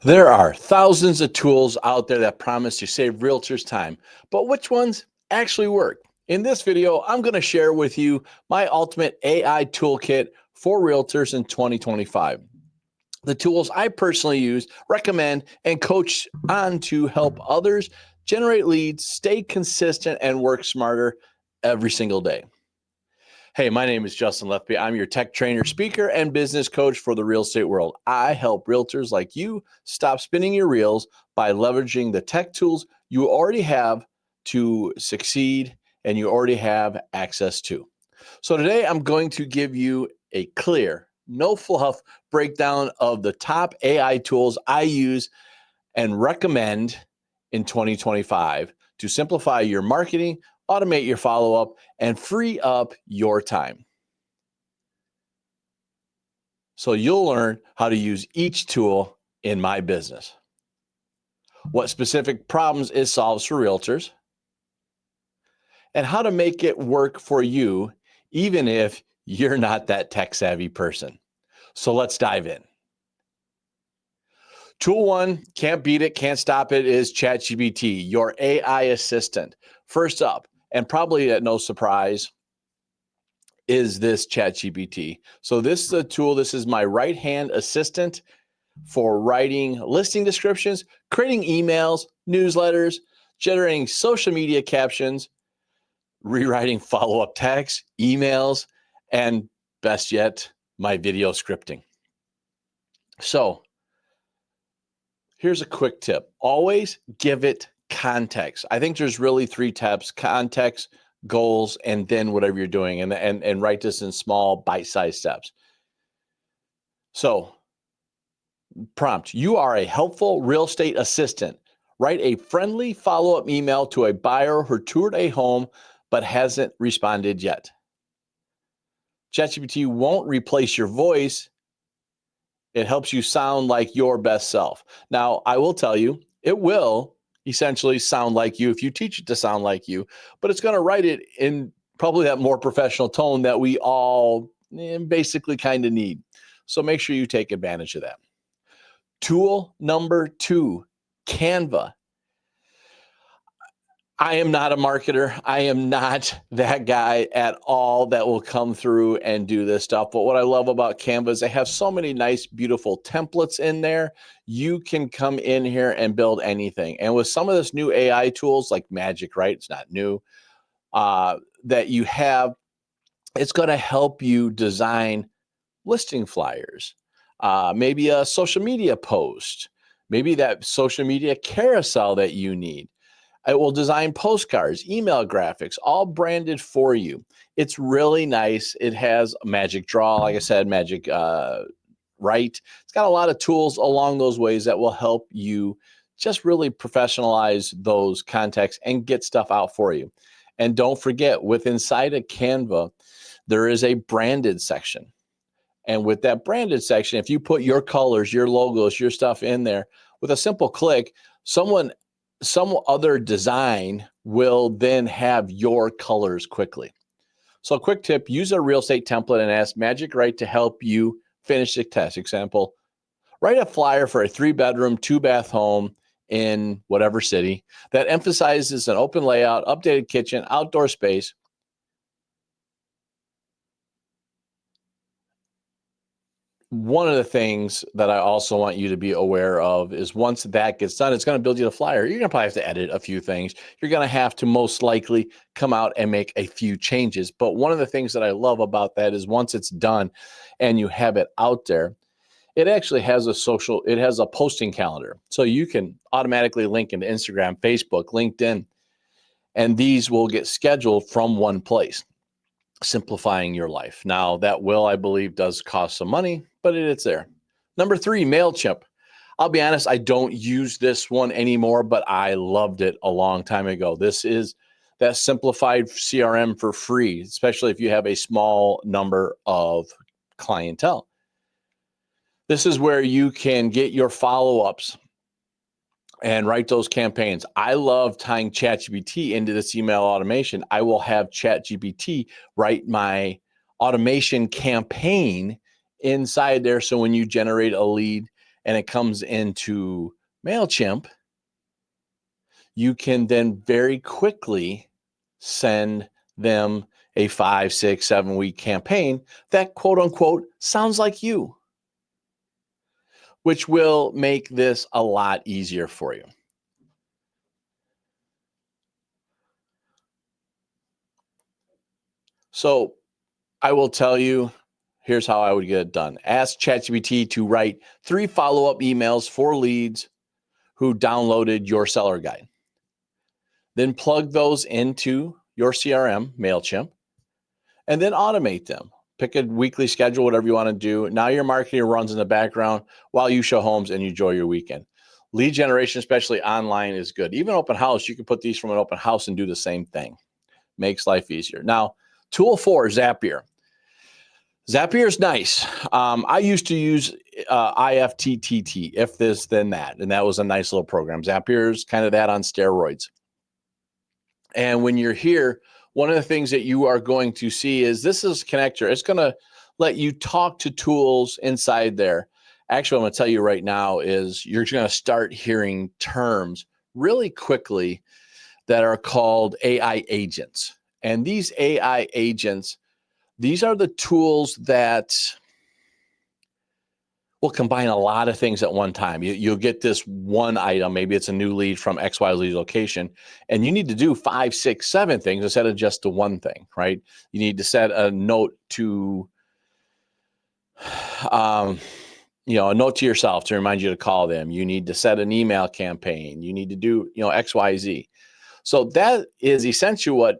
There are thousands of tools out there that promise to save realtors time, but which ones actually work? In this video, I'm going to share with you my ultimate AI toolkit for realtors in 2025. The tools I personally use, recommend, and coach on to help others generate leads, stay consistent, and work smarter every single day. Hey, my name is Justin Letheby. I'm your tech trainer, speaker, and business coach for the real estate world. I help realtors like you stop spinning your reels by leveraging the tech tools you already have to succeed and you already have access to. So today I'm going to give you a clear, no fluff breakdown of the top AI tools I use and recommend in 2025 to simplify your marketing, automate your follow-up, and free up your time. So you'll learn how to use each tool in my business, what specific problems it solves for realtors, and how to make it work for you, even if you're not that tech-savvy person. So let's dive in. Tool one, can't beat it, can't stop it, is ChatGPT, your AI assistant. First up, and probably at no surprise, is this ChatGPT. So this is a tool, this is my right-hand assistant for writing listing descriptions, creating emails, newsletters, generating social media captions, rewriting follow-up texts, emails, and best yet, my video scripting. So here's a quick tip. Always give it context. I think there's really three tabs: context, goals, and then whatever you're doing, and write this in small bite-sized steps. So prompt: you are a helpful real estate assistant. Write a friendly follow-up email to a buyer who toured a home but hasn't responded yet. ChatGPT won't replace your voice. It helps you sound like your best self. Now, I will tell you, it will essentially sound like you if you teach it to sound like you, but it's going to write it in probably that more professional tone that we all basically kind of need. So make sure you take advantage of that. Tool number two, Canva. I am not a marketer. I am not that guy at all that will come through and do this stuff. But what I love about Canva is they have so many nice, beautiful templates in there. You can come in here and build anything. And with some of this new AI tools like Magic, right? It's not new, that you have, it's going to help you design listing flyers, maybe a social media post, maybe that social media carousel that you need. It will design postcards, email graphics, all branded for you. It's really nice. It has a Magic Draw, like I said, Magic Write. It's got a lot of tools along those ways that will help you just really professionalize those contexts and get stuff out for you. And don't forget, with inside of Canva, there is a branded section. And with that branded section, if you put your colors, your logos, your stuff in there, with a simple click, some other design will then have your colors quickly. So a quick tip: use a real estate template and ask Magic Write to help you finish the test. Example: write a flyer for a 3-bedroom, 2-bath home in whatever city that emphasizes an open layout, updated kitchen, outdoor space. One of the things that I also want you to be aware of is once that gets done, it's going to build you the flyer. You're going to probably have to edit a few things. You're going to have to most likely come out and make a few changes. But one of the things that I love about that is once it's done and you have it out there, it actually has it has a posting calendar. So you can automatically link into Instagram, Facebook, LinkedIn, and these will get scheduled from one place, simplifying your life. Now, that will, I believe, does cost some money, but it's there. Number 3, Mailchimp. I'll be honest, I don't use this one anymore, but I loved it a long time ago. This is that simplified CRM for free, especially if you have a small number of clientele. This is where you can get your follow-ups and write those campaigns. I love tying ChatGPT into this email automation. I will have ChatGPT write my automation campaign inside there. So when you generate a lead and it comes into Mailchimp, you can then very quickly send them a 5, 6, 7 week campaign that quote unquote sounds like you, which will make this a lot easier for you. So I will tell you, here's how I would get it done. Ask ChatGPT to write 3 follow-up emails for leads who downloaded your seller guide. Then plug those into your CRM, Mailchimp, and then automate them. Pick a weekly schedule, whatever you want to do. Now your marketing runs in the background while you show homes and you enjoy your weekend. Lead generation, especially online, is good. Even open house, you can put these from an open house and do the same thing. Makes life easier. Now, tool 4, Zapier. Zapier is nice. I used to use IFTTT, if this, then that, and that was a nice little program. Zapier is kind of that on steroids. And when you're here, one of the things that you are going to see is this is connector. It's going to let you talk to tools inside there. Actually, I'm going to tell you right now is you're going to start hearing terms really quickly that are called AI agents. And these AI agents, these are the tools that will combine a lot of things at one time. You'll get this one item, maybe it's a new lead from XYZ location, and you need to do 5, 6, 7 things instead of just the one thing, right? You need to set a note to, a note to yourself to remind you to call them. You need to set an email campaign. You need to do, XYZ. So that is essentially what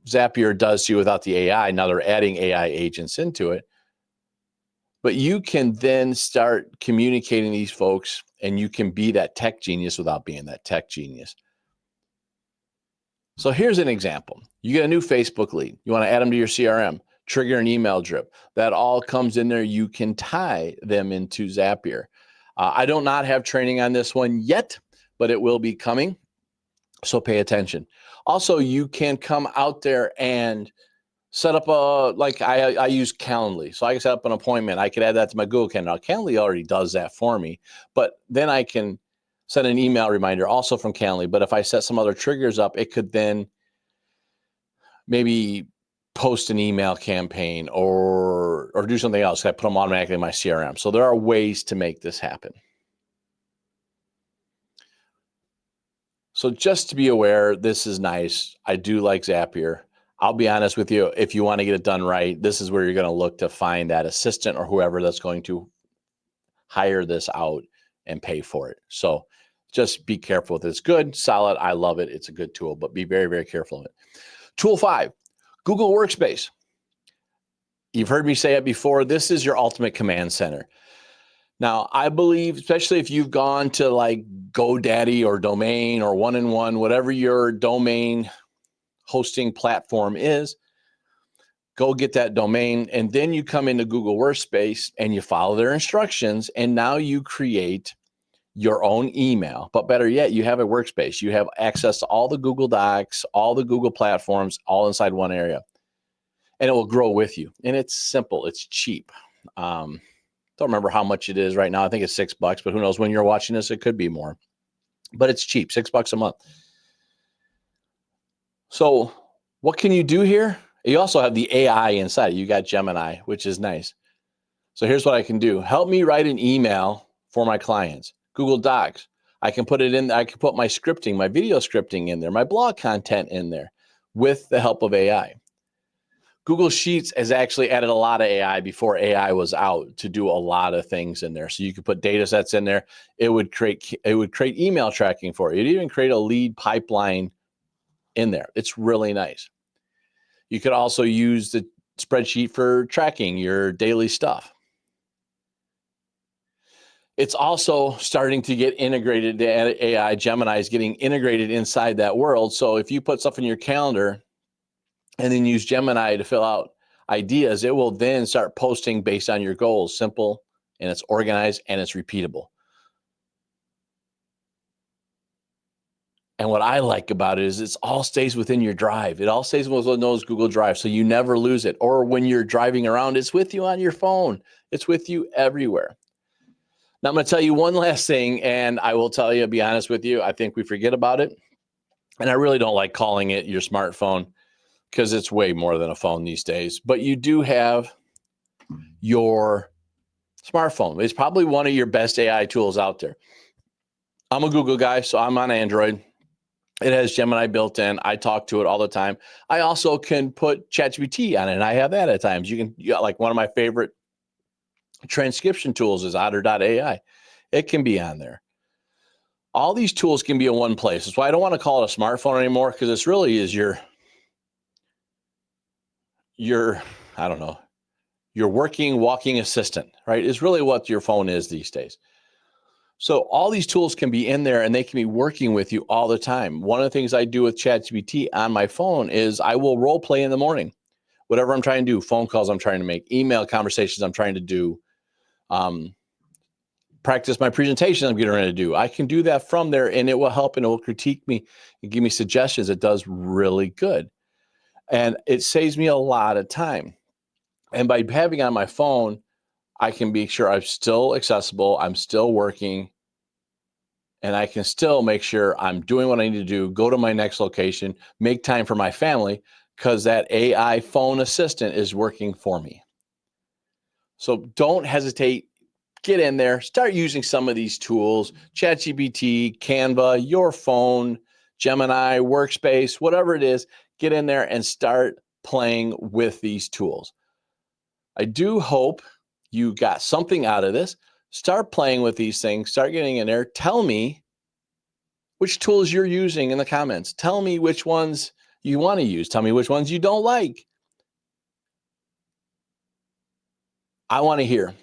Zapier does to you without the AI. Now they're adding AI agents into it. But you can then start communicating these folks and you can be that tech genius without being that tech genius. So here's an example. You get a new Facebook lead. You want to add them to your CRM, trigger an email drip. That all comes in there. You can tie them into Zapier. I do not have training on this one yet, but it will be coming. So pay attention. Also, you can come out there and set up I use Calendly. So I can set up an appointment. I could add that to my Google Calendar. Now, Calendly already does that for me, but then I can set an email reminder also from Calendly. But if I set some other triggers up, it could then maybe post an email campaign or do something else. I put them automatically in my CRM. So there are ways to make this happen. So just to be aware, this is nice. I do like Zapier. I'll be honest with you, if you want to get it done right, this is where you're going to look to find that assistant or whoever that's going to hire this out and pay for it. So just be careful with it. It's good, solid. I love it. It's a good tool, but be very, very careful of it. Tool 5, Google Workspace. You've heard me say it before. This is your ultimate command center. Now, I believe, especially if you've gone to like GoDaddy or Domain or 1-in-1, whatever your domain hosting platform is, go get that domain. And then you come into Google Workspace and you follow their instructions. And now you create your own email. But better yet, you have a workspace. You have access to all the Google Docs, all the Google platforms, all inside one area. And it will grow with you. And it's simple. It's cheap. Don't remember how much it is right now. I think it's $6, but who knows when you're watching this, it could be more. But it's cheap, $6 a month. So what can you do here? You also have the AI inside. You got Gemini, which is nice. So here's what I can do. Help me write an email for my clients. Google Docs. I can put it in. I can put my scripting, my video scripting in there, my blog content in there with the help of AI. Google Sheets has actually added a lot of AI before AI was out to do a lot of things in there. So you could put data sets in there. It would create email tracking for you. It even create a lead pipeline in there. It's really nice. You could also use the spreadsheet for tracking your daily stuff. It's also starting to get integrated. The AI Gemini is getting integrated inside that world. So if you put stuff in your calendar and then use Gemini to fill out ideas, it will then start posting based on your goals. Simple, and it's organized, and it's repeatable. And what I like about it is it all stays within your drive. It all stays within those Google Drive, so you never lose it. Or when you're driving around, it's with you on your phone. It's with you everywhere. Now I'm going to tell you one last thing, and I will tell you, be honest with you, I think we forget about it. And I really don't like calling it your smartphone because it's way more than a phone these days. But you do have your smartphone. It's probably one of your best AI tools out there. I'm a Google guy, so I'm on Android. It has Gemini built in. I talk to it all the time. I also can put ChatGPT on it, and I have that at times. You got like one of my favorite transcription tools is Otter.ai. It can be on there. All these tools can be in one place. That's why I don't want to call it a smartphone anymore, because this really is your I don't know, your working, walking assistant, right? Is really what your phone is these days. So all these tools can be in there and they can be working with you all the time. One of the things I do with ChatGPT on my phone is I will role play in the morning. Whatever I'm trying to do, phone calls I'm trying to make, email conversations I'm trying to do, practice my presentation I'm getting ready to do. I can do that from there, and it will help, and it will critique me and give me suggestions. It does really good. And it saves me a lot of time. And by having on my phone, I can be sure I'm still accessible, I'm still working, and I can still make sure I'm doing what I need to do, go to my next location, make time for my family, because that AI phone assistant is working for me. So don't hesitate. Get in there, start using some of these tools, ChatGPT, Canva, your phone, Gemini, Workspace, whatever it is, get in there and start playing with these tools. I do hope you got something out of this. Start playing with these things, start getting in there. Tell me which tools you're using in the comments. Tell me which ones you want to use. Tell me which ones you don't like. I want to hear.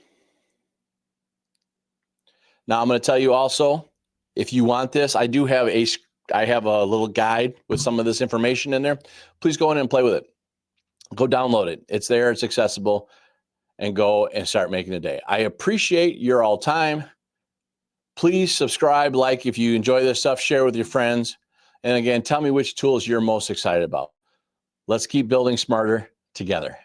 Now, I'm going to tell you also, if you want this, I have a little guide with some of this information in there. Please go in and play with it. Go download it. It's there. It's accessible. And go and start making a day. I appreciate your all time. Please subscribe, like if you enjoy this stuff, share with your friends. And again, tell me which tools you're most excited about. Let's keep building smarter together.